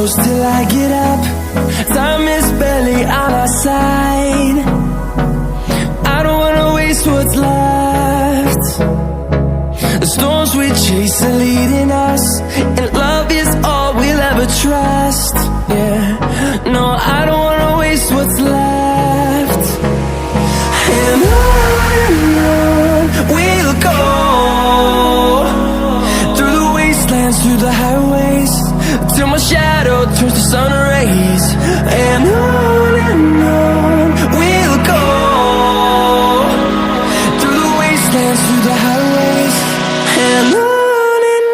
close till I get up. Time is barely on our side. I don't wanna waste what's left. The storms we chase are leading us, and love is all we'll ever trust. Yeah, no, I don't wanna waste what's left. And on we'll go, through the wastelands, through the highways, till my shadow turns to sun rays. And on we'll go, through the wastelands, through the highways, and on we'll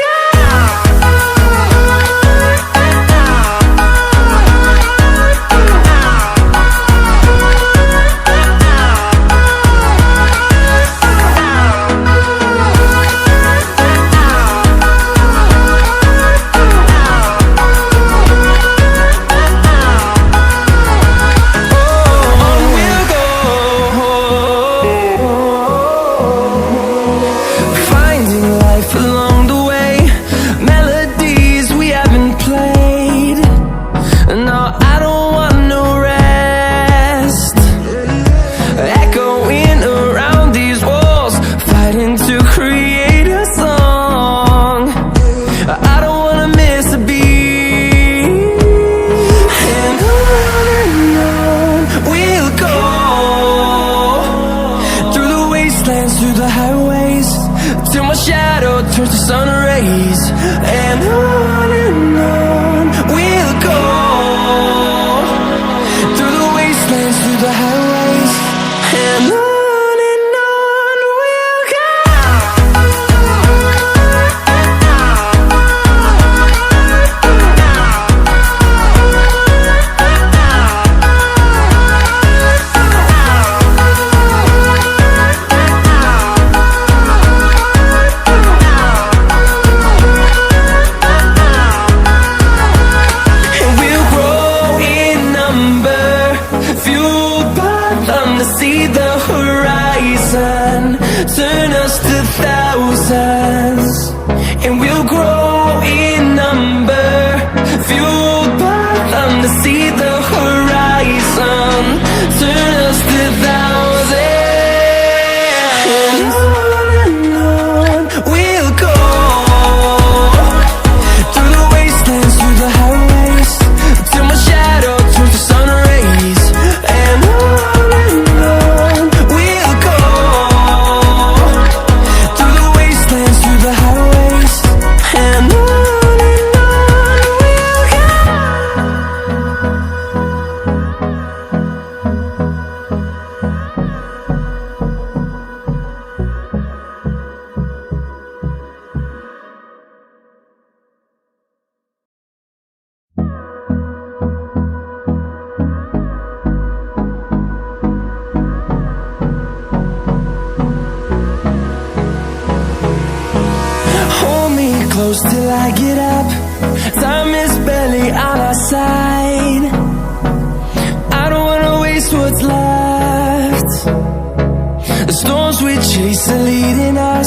go. Through the highways, till my shadow turns to sun rays. And on we'll go, through the wastelands, through the highways, and on we'll go. See the horizon turn us to thousands, and we'll grow in number, fueled by them. To see the horizon turn us to thousands, and on we'll go, through the wastelands, through the highways, till my shadow turns to sun rays. And close till I get up. Time is barely on our side. I don't wanna waste what's left. The storms we chase are leading us.